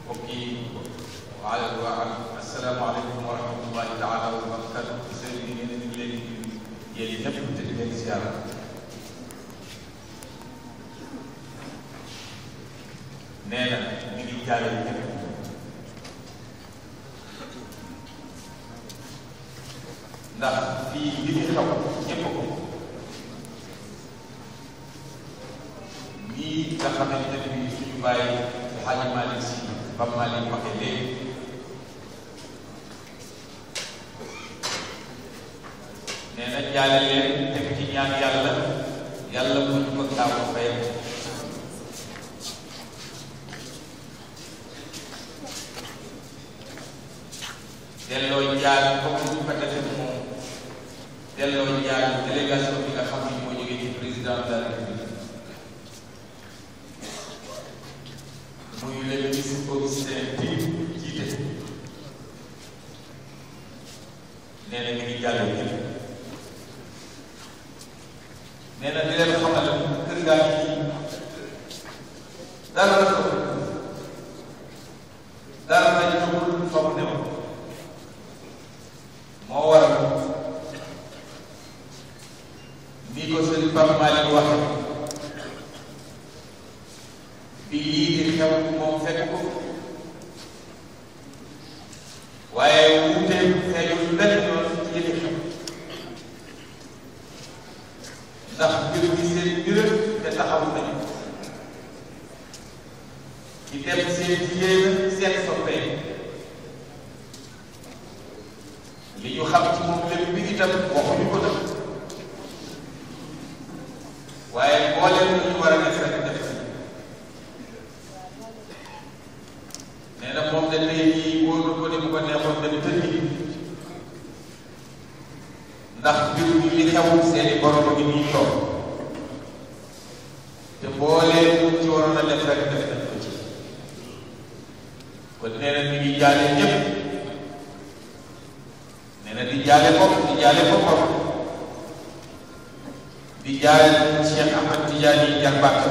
mbokk yi asalaamaaleykum wa rahmatullahi taala wa barakatu. sëriñ bi ngeen di leen yéen ñëpp te di leen ziara. nee na mi ngi jaale ñëpp ndax fii li fi xew ñëpp ko lii nga xamante ne bii suñu bàyyi Xaaji Malick Si Pape Malick waxe léegi nee na jaale leen teg ci ñaan yàlla yàlla bu ñu ko gaaw a fay delloo jaar comme ni ñu ko defee moom delloo jaar délégation bi nga xam ni moo jógee ci président de la République muy le ministre Augustin Tine jiite nee na mi ngi jàll ñëpp nee na di leen xamal kër gaa ngi dara la ko dara la jógul fa mu newoon moo waral ni ko sëriñ Pape Malick waxe bi lii di xew moom fekk ko waaye wuuteem feeñul benn yoon ci li xew ndax mbir mi seen mbir te taxawu nañu ci dem seen jigéen seen soppee li ñu xam ci moom lépp bi itam waxuñu ko nag waaye mbooleem lu ñu war a def rek def nee na moom da tey jii wóoru ko ni bu ko neexoon dem tëddi ndax mbir mi li xew seeni borom gi ñuy toog te mbooleem lu ci waroon a def rek def nañ ko ci kon nee na mi ngi jaale ñëpp di jaale bopp di jaale boppam di jaale Cheikh Ahmad Tidiane jarbaat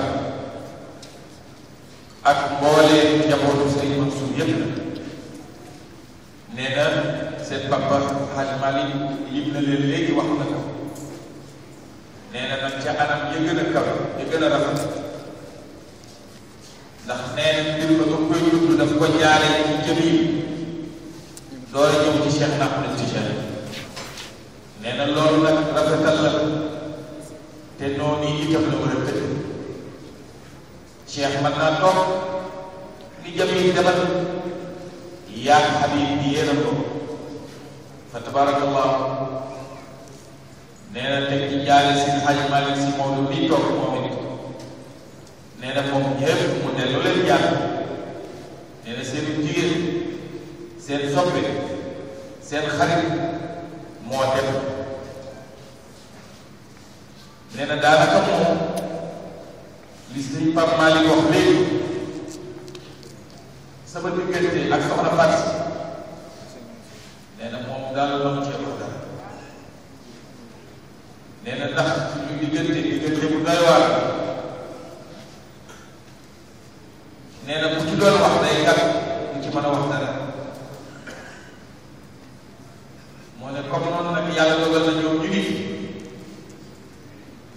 ak mboolee njabootu Sëriñ Mansour yépp nee na seen papa Hadj Malick lim na leen léegi wax na ko nee na nag ca anam ya gën a kaw ya gën a rafet ndax nee na mbir ba ba koy tudd daf ko jaare ci jëmiñ door a ñëw ci Cheikh Ahmad Tidiane nee na loolu nag rafetal la te noonu itam la war a tëdd Cheikh mën naa toog ni jëmiñ demal yaa Habib bi yéen a ko fa tabarakallah nee na teg ci jaale si Hadj Malick Si Maodo bii toog moom it nee na moom ñëpp mu dellu leen jàll nee na seen jigéen seen soppe seen xarit moo dem nee na daanaka moom li sëñ Pape Malick wax léegi sama diggante ak soxna Fatou nee na moom daal doon cee wax dara nee na ndax suñu diggante bu doy waar nee na bu ci doon wax day gàtt du ci mën a wax dara moo ne comme noonu nag yàlla dogal na ñoom ñu ngi fi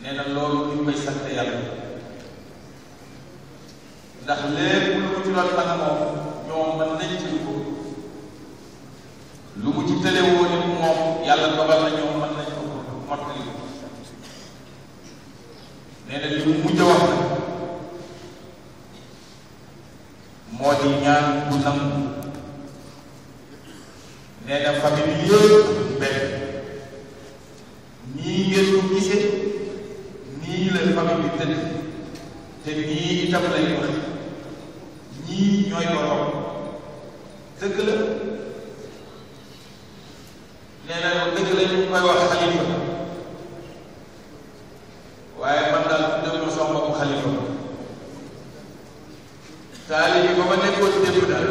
nee na loolu ñu koy sant yàlla ndax lépp lu mu ci doon mën moom ñoom mën nañ ci ko lu mu ci tële woon it moom yàlla dogal na ñoom mën nañ ko mottali ko nee na li mu mujj a wax nag moo di ñaan bu nangu nee na famille bi yëpp benn nii ngeen ko gisee nii la famille bi tëdd te nii itam lay wax ñii ñooy borom dëgg la nee na dëgg la ñu koy wax xalifa waaye man daal dëgg ma sama bopp xalifa taali bi ba ma nekkoon démb daal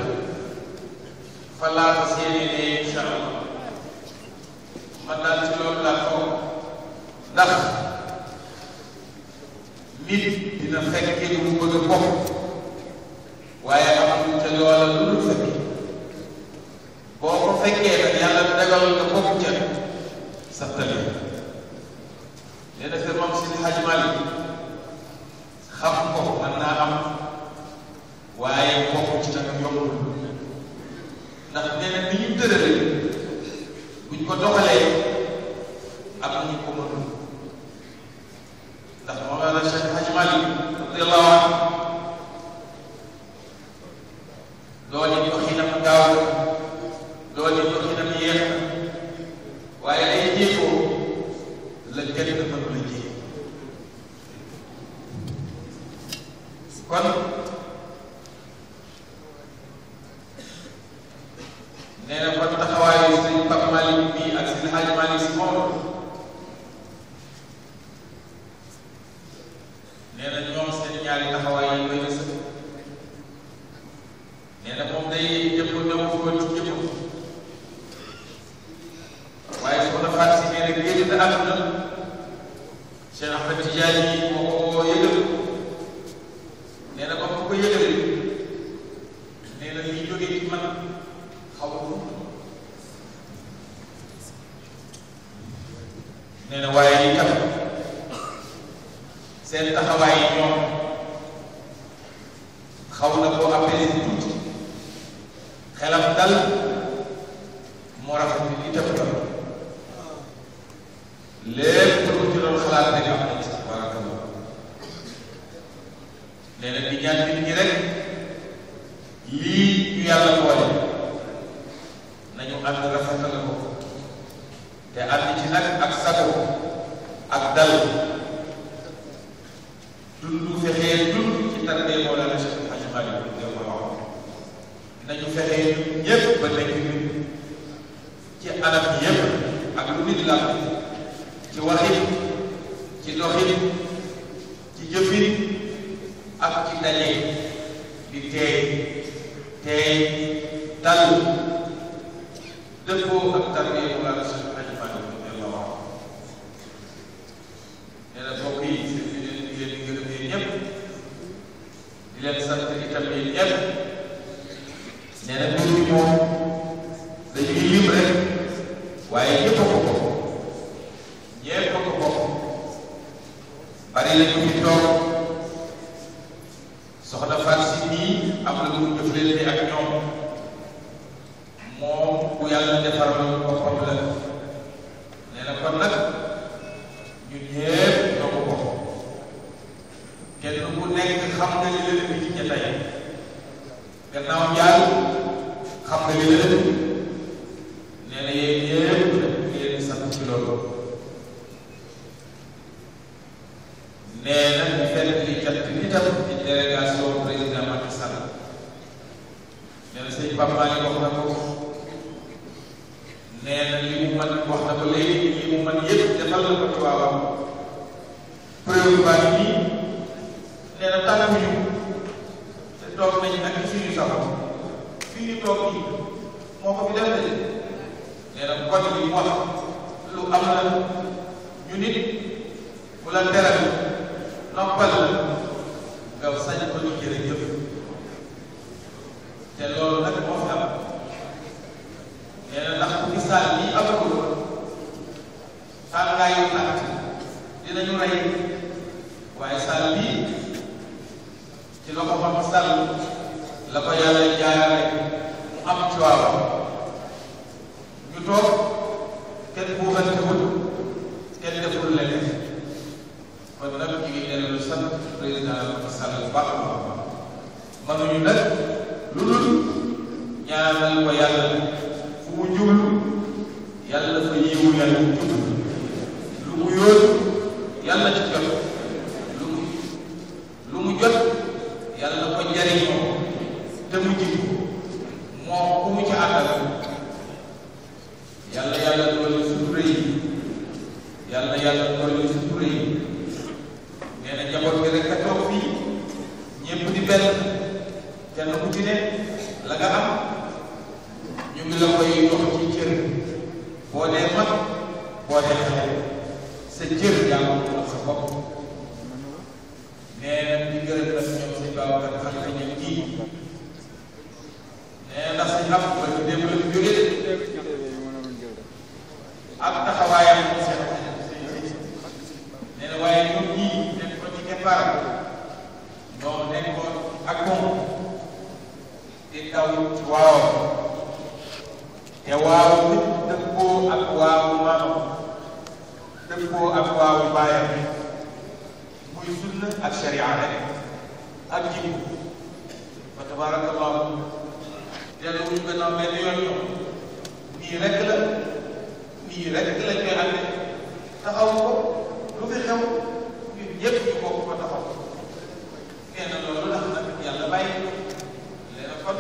fa laa fas yéene ne incha allah man daal ci loolu laa foog ndax nit dina fekkee lu mu bëgg a bokk waaye amul ca loola lu fekkee nag yàlla dagal nga bokk ca saftali nee na kër moom Seydi Hadji Malick xam ko mën naa am waaye bokk ci nag yombul ndax nee na ni ñu tërale buñ ko doxalee am na ñu ko mënul ndax Mawlana Cheikh Hadji Malick radiyallahu anhu loolu it doxinam gaaw loolu it doxinam yéex waaye ay jéego la kenn mënu la jéego kon nee na kon taxawaayu sëñ Pape Malick bii ak sëñ Hadji Malick si moom nee na ñoom seen ñaari taxawaay yi koy des nee na moom day jëpp ñëw ko ci jëpp waaye su ko na faat si nee na génn na àdduna Cheikh Ahmed Tidiane yi moo ko yëgal nee na ba mu ko yëgalee nee na liy jógee ci man xaw ma nee na waaye yi tam seen taxawaay yi ñoom xaw na koo apaiser tuuti xelam dal moo rafet ni itam doon lépp lu ci doon xalaat rek am nañ ci barakallah nee na di ñaan nit ñi rek lii ñu yàlla boole nañu ànd rafetal ko te ànd ci nag ak sago ak dal dundu fexee dund ci tarbiyya Mawlana Cheikh Hadji Malick nañu fexee ñun ñëpp ba nekk ci anam yëpp ak lu nit la ci waxin ci doxin ci jëfin ak ci daje di teey dal dëppoo ak tarbiyya Mawlana Cheikh Hadji Malick nee na mbokk yi di leen gërëmee ñëpp di leen sant itam yéen ñëpp nee na mbir mi moom dañuy lim rek waaye ñëpp a ko bokk ñëpp a ko bokk bari lañu fi toog soxna Fatou si nii am na lu mu jëflante ak ñoom moom bu yàlla defar la boppam la nee na kon nag ñun ñëpp ñoo ko bokk kenn ku nekk xam nga li leen bi ci jataay gannaaw jaar xam nga li leen nee na yéen ñëpp ngeen di sant ci loolu nee na ñu fekk li jant itam ci délégation président Macky Sall nee na sëñ Pape Malick wax na ko nee na li mu mën wax na ko léegi li mu mën yëpp defal la ko ci waawam préoccupation bi nee na tànkuñu te toog nañ ak suñu saxam fii ñu toog nii moo ko fi def de nee na côté bi wax lu am la ñu nit bu la teral noppal nga sañ ko ñu jërëjëf te loolu nag moo fi am nee na ndax bu gisaal lii amagul tàngaayu natt dinañu rey waaye saal bii ci loxo Macky Sall la ko yàlla jaarale mu am ci waaw ñu toog kenn buuxantewul kenn deful leneen kon nag ñu ngi dellu sant président Macky Sall bu baax a baax mënuñu nag lu dul ñaanal ko yàlla fu mu jublu yàlla fa yiwu yàlla mu jublu lu mu yóotu yàlla ci jot lu mu jot yàlla ko jariñoo te mu jiw moo ku mu ci àndal yàlla doole sutura yi yàlla doole sutura yi nee na njaboot bi rek a toog fii ñëpp di benn kenn ku ci ne la nga am ñu ngi la koy jox ci cër boo dee mag boo dee xale sa cër yaa ko moom sa bopp nee na di gërëm nag ñoom sëñ Babacar xale ka ñëw kii nee na ndax sañ am ba ñu démb la ñu jógee taw ci waawam te waaw nit dëppoo ak waawu maamam dëppoo ak waawu baayam muy sunna ak sharia rek ak jiw fa tabarakallahu delluwuñu gannaaw benn yoon nii rek la lañ koy àndee taxaw ko lu fi xew ñun ñëpp ñu bokk ko taxaw nee na loolu tax nag yàlla bàyyi leen a kon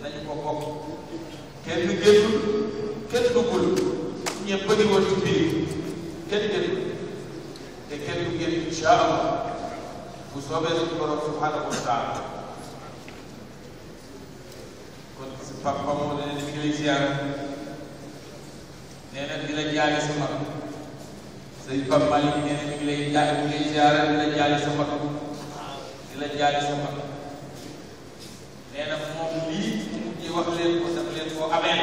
nañu ko bokk kenn génnul kenn duggul ñëpp bëgg woon ci biir kenn génnul te kenn du génn incha allah bu soobee suñu borom subhanahu wa taala kon si papa moo ne mi ngi lay ziar nee na di la jaale sa mag sëñ Pape Malick nee na mi ngi lay ziar di la jaale sa mag di la jaale sa mag nee na moom lii ñu wax leen ko daf leen koo amee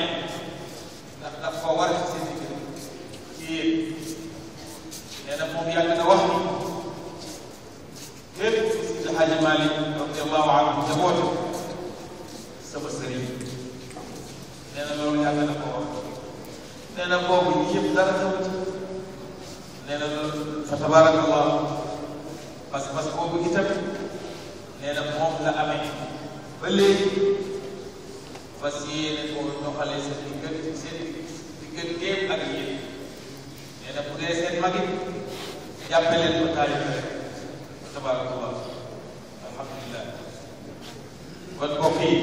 ndax daf koo war ci seen diggante ci yéen nee na moom yàgg na wax ni képp si Seydi Hadji Malick radiyallahu anhu jaboote sama sëriñ nee na loolu yàgg na ko wax nee na boobu yi yëpp dara xew ci nee na loolu fa tabarakallah parce que boobu itam nee na moom la amee ba léegi fas yéene ko doxalee seen digganteem ak yéen nee na bu dee seen magit jàppe leen ko taalibe rek fa tabarakallah alhamdulillah kon mbokk yi